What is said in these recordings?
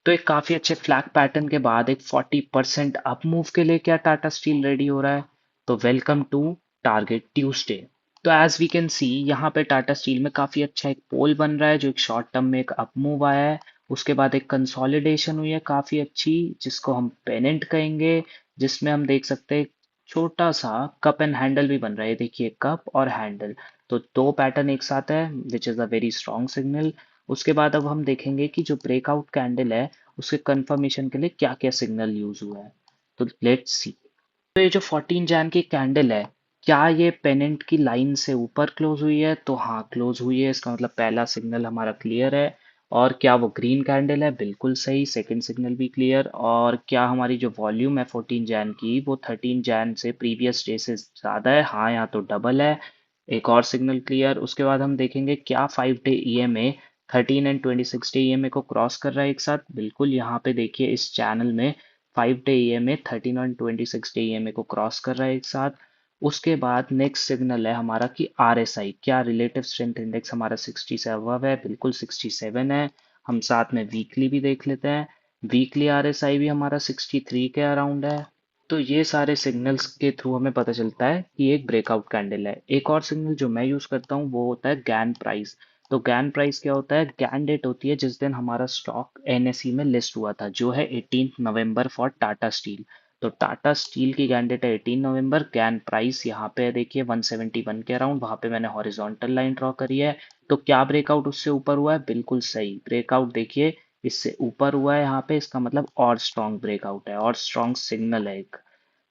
तो एक काफी अच्छे फ्लैग पैटर्न के बाद एक 40% अप मूव के लिए क्या टाटा स्टील रेडी हो रहा है? तो वेलकम टू टारगेट ट्यूसडे। तो एज वी कैन सी यहाँ पे टाटा स्टील में काफी अच्छा एक पोल बन रहा है जो एक शॉर्ट टर्म में एक अप मूव आया है। उसके बाद एक कंसोलिडेशन हुई है काफी अच्छी, जिसको हम पेनेंट कहेंगे, जिसमें हम देख सकते हैं छोटा सा कप एंड हैंडल भी बन रहा है। देखिए कप और हैंडल, तो दो पैटर्न एक साथ है, which is a very strong signal. उसके बाद अब हम देखेंगे कि जो ब्रेकआउट कैंडल है उसके कंफर्मेशन के लिए क्या क्या सिग्नल यूज हुआ है। तो लेट्स सी। तो ये जो 14 जैन की कैंडल है, क्या ये पेनेंट की लाइन से ऊपर क्लोज हुई है? तो हाँ, क्लोज हुई है, इसका मतलब पहला सिग्नल हमारा क्लियर है। और क्या वो ग्रीन कैंडल है? बिल्कुल सही, सेकंड सिग्नल भी क्लियर। और क्या हमारी जो वॉल्यूम है 14 जैन की वो 13 जैन से प्रीवियस डे से ज्यादा है? हाँ, यहाँ तो डबल है, एक और सिग्नल क्लियर। उसके बाद हम देखेंगे क्या 5 day EMA 13 and 26 day EMA को क्रॉस कर रहा है एक साथ? बिल्कुल, यहाँ पे देखिए इस चैनल में 5 डे ईएमए 13 और 26 डे ईएमए को क्रॉस कर रहा है एक साथ। उसके बाद नेक्स्ट सिग्नल है हमारा कि आरएसआई, क्या रिलेटिव स्ट्रेंथ इंडेक्स हमारा 60 से अबव है? बिल्कुल 67 है। हम साथ में वीकली भी देख लेते हैं, वीकली आरएसआई भी हमारा 63 के अराउंड है। तो ये सारे सिग्नल्स के थ्रू हमें पता चलता है कि एक ब्रेकआउट कैंडल है। एक और सिग्नल जो मैं यूज करता हूँ वो होता है गैन प्राइस। तो गैन प्राइस क्या होता है? गैन डेट होती है जिस दिन हमारा स्टॉक एनएसई में लिस्ट हुआ था, जो है 18 नवंबर फॉर टाटा स्टील। तो टाटा स्टील की गैन डेट है 18 नवंबर। गैन प्राइस यहाँ पे है देखिए 171 के अराउंड, वहां पे मैंने हॉरिजॉन्टल लाइन ड्रॉ करी है। तो क्या ब्रेकआउट उससे ऊपर हुआ है? बिल्कुल सही, ब्रेकआउट देखिए इससे ऊपर हुआ है यहाँ पे, इसका मतलब और स्ट्रॉन्ग ब्रेकआउट है और स्ट्रॉन्ग सिग्नल है एक।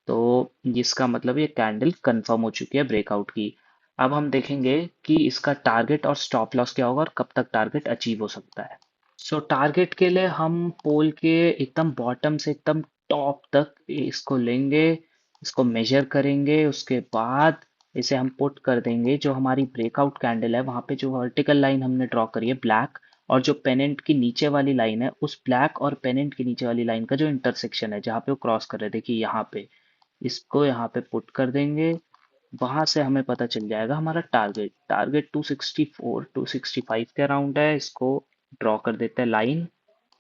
तो जिसका मतलब ये कैंडल कंफर्म हो चुकी है ब्रेकआउट की। अब हम देखेंगे कि इसका टारगेट और स्टॉप लॉस क्या होगा और कब तक टारगेट अचीव हो सकता है। सो टारगेट के लिए हम पोल के एकदम बॉटम से एकदम टॉप तक इसको लेंगे, इसको मेजर करेंगे। उसके बाद इसे हम पुट कर देंगे जो हमारी ब्रेकआउट कैंडल है वहां पे, जो वर्टिकल लाइन हमने ड्रॉ करी है ब्लैक, और जो पेनेंट की नीचे वाली लाइन है उस ब्लैक और पेनेंट की नीचे वाली लाइन का जो इंटरसेक्शन है जहाँ पे वो क्रॉस कर रहे हैं, देखिए यहाँ पे, इसको यहाँ पे पुट कर देंगे। वहां से हमें पता चल जाएगा हमारा टारगेट। टारगेट 264 265 के अराउंड है, इसको ड्रॉ कर देते हैं लाइन।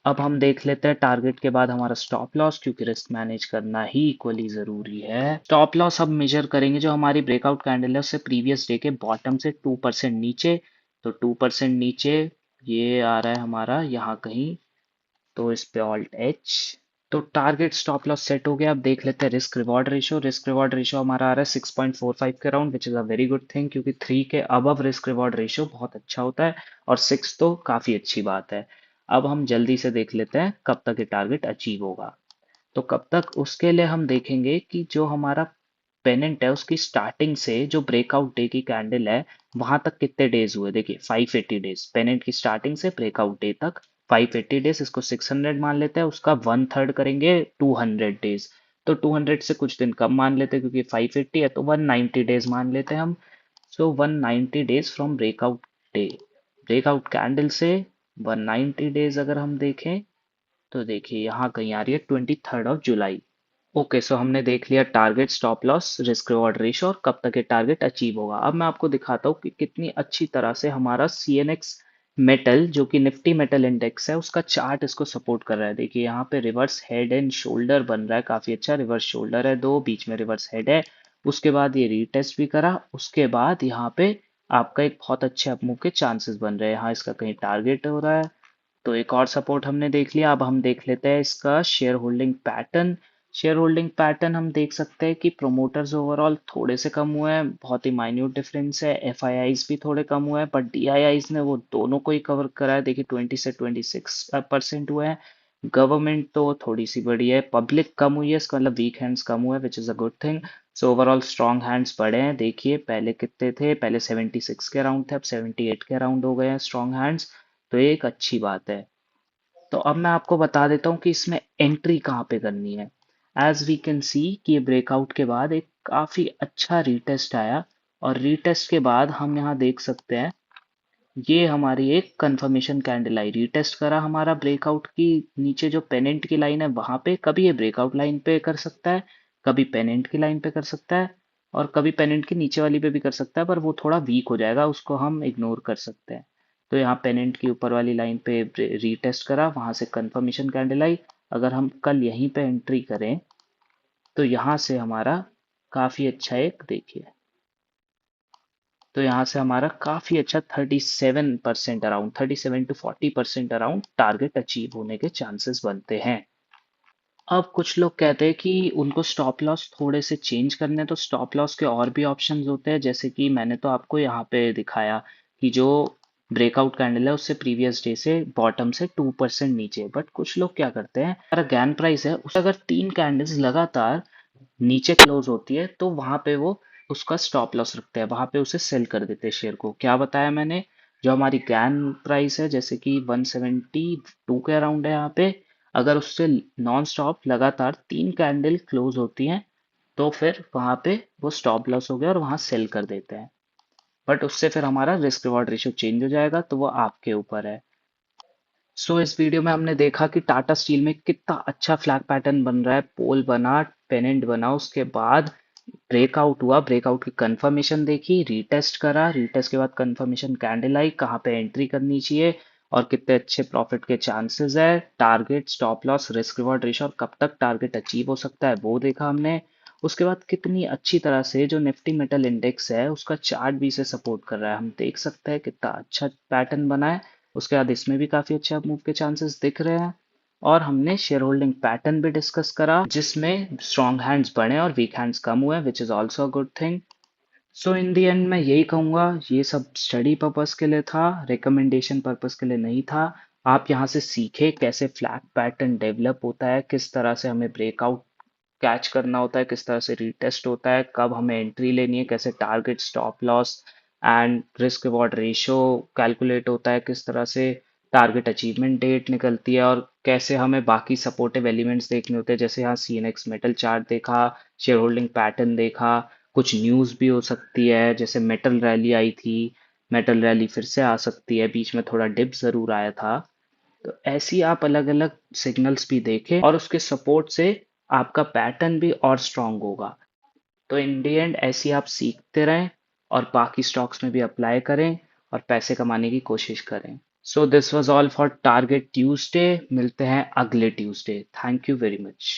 अब हम देख लेते हैं टारगेट के बाद हमारा स्टॉप लॉस, क्योंकि रिस्क मैनेज करना ही इक्वली जरूरी है। स्टॉप लॉस अब मेजर करेंगे जो हमारी ब्रेकआउट कैंडल है उससे प्रीवियस डे के बॉटम से 2% नीचे। तो 2% नीचे ये आ रहा है हमारा यहाँ कहीं, तो इस पे ऑल्ट एच। तो टारगेट स्टॉप लॉस सेट हो गया। अब देख लेते हैं risk reward ratio. Risk reward ratio हमारा आ रहा है 6.45 के around, which is a very good thing, क्योंकि 3 के अबव रिस्क रिवॉर्ड रेशियो बहुत अच्छा होता है, और 6 तो काफी अच्छी बात है। अब हम जल्दी से देख लेते हैं कब तक ये टारगेट अचीव होगा। तो कब तक, उसके लिए हम देखेंगे कि जो हमारा पेनेंट है उसकी स्टार्टिंग से जो ब्रेकआउट डे की कैंडल है वहां तक कितने डेज हुए। देखिए 580 डेज, पेनेंट की स्टार्टिंग से ब्रेकआउट डे तक 580 डेज, इसको 600 मान लेते हैं, उसका 1/3 करेंगे 200 डेज। तो 200 से कुछ दिन कम मान लेते हैं क्योंकि 580 है, तो 190 डेज मान लेते हैं हम। सो 190 days from breakout day, breakout candle से 190 डेज अगर हम देखें, तो देखिए यहाँ कहीं आ रही है 23 जुलाई। ओके, सो हमने देख लिया target, stop loss, risk reward ratio और कब तक ये टारगेट अचीव होगा। अब मैं आपको दिखाता हूँ कि कितनी अच्छी तरह से हमारा सीएनएक्स मेटल, जो कि निफ्टी मेटल इंडेक्स है, उसका चार्ट इसको सपोर्ट कर रहा है। देखिए यहाँ पे रिवर्स हेड एंड शोल्डर बन रहा है, काफी अच्छा रिवर्स शोल्डर है, दो बीच में रिवर्स हेड है। उसके बाद ये रीटेस्ट भी करा, उसके बाद यहाँ पे आपका एक बहुत अच्छे अपमूव के चांसेस बन रहे हैं। यहाँ इसका कहीं टारगेट हो रहा है, तो एक और सपोर्ट हमने देख लिया। अब हम देख लेते हैं इसका share holding pattern. Share holding pattern हम देख सकते हैं कि प्रोमोटर्स ओवरऑल थोड़े से कम हुए हैं, बहुत ही माइन्यूट डिफरेंस है। एफआईआईज भी थोड़े कम हुए हैं, बट डीआईआईज ने वो दोनों को ही कवर करा है, देखिए 20 से 26% हुए हैं। गवर्नमेंट तो थोड़ी सी बड़ी है, पब्लिक कम हुई है, इसका मतलब वीक हैंड्स कम हुए, which is a good thing. So overall strong hands बढ़े हैं। देखिए पहले कितने थे, पहले 76 के अराउंड थे, अब 78 के अराउंड हो गए हैं स्ट्रॉन्ग हैंड्स। तो ये एक अच्छी बात है। तो अब मैं आपको बता देता हूँ कि इसमें एंट्री कहाँ पे करनी है। एज वी कैन सी कि ये ब्रेकआउट के बाद एक काफी अच्छा रीटेस्ट आया, और रीटेस्ट के बाद हम यहाँ देख सकते हैं ये हमारी एक कंफर्मेशन कैंडल आई। रीटेस्ट करा हमारा ब्रेकआउट की नीचे जो पेनेंट की लाइन है वहां पे, कभी ये ब्रेकआउट लाइन पे कर सकता है, कभी पेनेंट की लाइन पे कर सकता है, और कभी पेनेंट की नीचे वाली पे भी कर सकता है, पर वो थोड़ा वीक हो जाएगा, उसको हम इग्नोर कर सकते हैं। तो यहाँ पेनेंट की ऊपर वाली लाइन पे रीटेस्ट करा, वहां से कंफर्मेशन कैंडल आई। अगर हम कल यहीं पे एंट्री करें तो यहाँ से हमारा काफी अच्छा एक देखिए, तो यहाँ से हमारा काफी अच्छा 37% around, 37 to 40% around target achieve होने के चांसेस बनते हैं। अब कुछ लोग कहते हैं कि उनको स्टॉप लॉस थोड़े से चेंज करने हैं, तो स्टॉप लॉस के और भी ऑप्शंस होते हैं, जैसे कि मैंने तो आपको यहाँ पे दिखाया कि जो ब्रेकआउट कैंडल है उससे प्रीवियस डे से बॉटम से 2% नीचे। बट कुछ लोग क्या करते हैं, अगर गैन प्राइस है उसे अगर 3 कैंडल्स लगातार नीचे क्लोज होती है तो वहां पे वो उसका स्टॉप लॉस रखते हैं, वहां पे उसे सेल कर देते हैं शेयर को। क्या बताया मैंने, जो हमारी गैन प्राइस है जैसे कि 172 के अराउंड है यहाँ पे, अगर उससे नॉन स्टॉप लगातार 3 कैंडल क्लोज होती हैं तो फिर वहां पे वो स्टॉप लॉस हो गया और वहां सेल कर देते हैं। बट उससे फिर हमारा रिस्क रिवॉर्ड रेशियो चेंज हो जाएगा, तो वो आपके ऊपर है। सो इस वीडियो में हमने देखा कि टाटा स्टील में कितना अच्छा फ्लैग पैटर्न बन रहा है, पोल बना, पेनेंट बना, उसके बाद ब्रेकआउट हुआ, ब्रेकआउट की कंफर्मेशन देखी, रीटेस्ट करा, रीटेस्ट के बाद कंफर्मेशन कैंडल आई, कहाँ पे एंट्री करनी चाहिए और कितने अच्छे प्रॉफिट के चांसेस है, target, stop loss, risk reward ratio और कब तक टारगेट अचीव हो सकता है वो देखा हमने। उसके बाद कितनी अच्छी तरह से जो निफ्टी मेटल इंडेक्स है उसका चार्ट भी इसे सपोर्ट कर रहा है, हम देख सकते हैं कितना अच्छा पैटर्न बना है। उसके बाद इसमें भी काफी अच्छा मूव के चांसेस दिख रहे हैं। और हमने शेयर होल्डिंग पैटर्न भी डिस्कस करा, जिसमें स्ट्रॉन्ग हैंड्स बढ़े और वीक हैंड्स कम हुए, which is also a good thing. So in the and मैं यही कहूंगा, ये सब स्टडी पर्पस के लिए था, रिकमेंडेशन पर्पस के लिए नहीं था। आप यहाँ से सीखे कैसे फ्लैग पैटर्न डेवलप होता है, किस तरह से हमें ब्रेकआउट कैच करना होता है, किस तरह से रीटेस्ट होता है, कब हमें एंट्री लेनी है, कैसे target, stop loss and risk reward ratio calculate होता है, किस तरह से टारगेट अचीवमेंट डेट निकलती है, और कैसे हमें बाकी सपोर्टिव एलिमेंट्स देखने होते हैं, जैसे यहाँ सीएनएक्स मेटल चार्ट देखा, शेयर होल्डिंग पैटर्न देखा, कुछ न्यूज़ भी हो सकती है, जैसे मेटल रैली आई थी, मेटल रैली फिर से आ सकती है, बीच में थोड़ा डिप जरूर आया था। तो ऐसी आप अलग अलग सिग्नल्स भी देखें और उसके सपोर्ट से आपका पैटर्न भी और स्ट्रांग होगा। तो इन दी एंड ऐसी आप सीखते रहें और बाकी स्टॉक्स में भी अप्लाई करें और पैसे कमाने की कोशिश करें। So this was all for target Tuesday, मिलते हैं अगले Tuesday. Thank you very much.